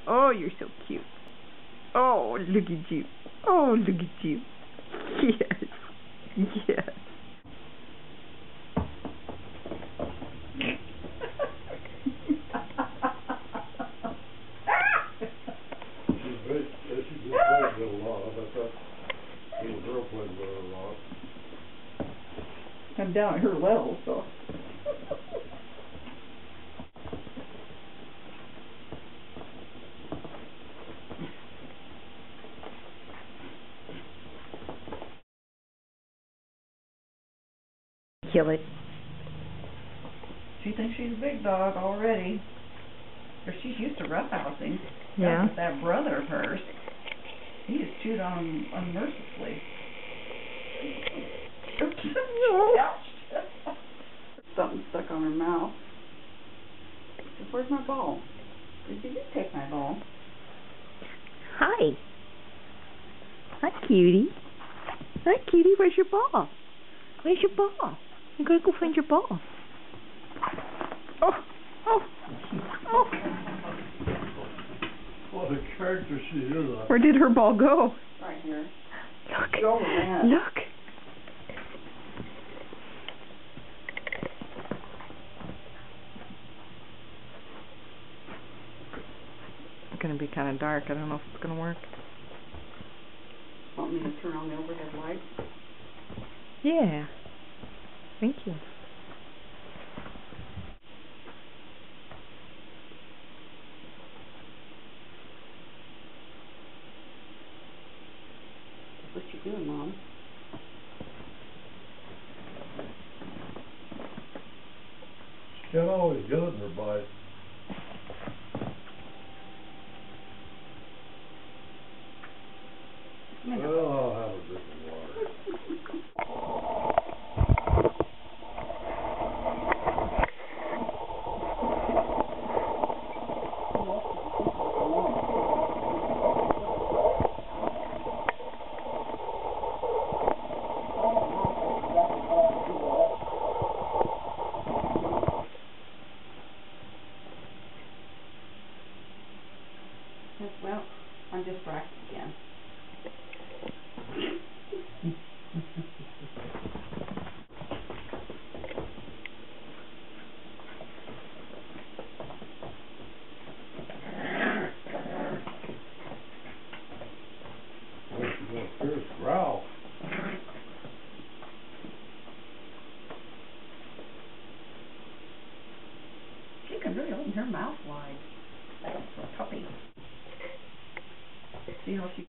Oh, you're so cute. Oh, look at you. Oh, look at you. Yes. Yes. She just plays with a lot. I bet that little girl plays with her a lot. I'm down at her level, so. Kill it. She thinks she's a big dog already. Or she's used to roughhousing. Yeah. With that brother of hers. He just chewed on him unmercifully. Oops. Something stuck on her mouth. Where's my ball? Did you just take my ball? Hi. Hi, cutie. Hi, cutie. Where's your ball? Where's your ball? I'm gonna go find your ball. Oh, oh, oh. What a character she is. Where did her ball go? Right here. Look. Go over that. Look. It's gonna be kind of dark. I don't know if it's gonna work. Want me to turn on the overhead lights? Yeah. Thank you. What you doing, Mom? She can't always get it in her bite. Well, I'll have a drink of water. Well, I'm distracted again. Well, she's got a fierce growl. She can really open her mouth wide. For a puppy. See how she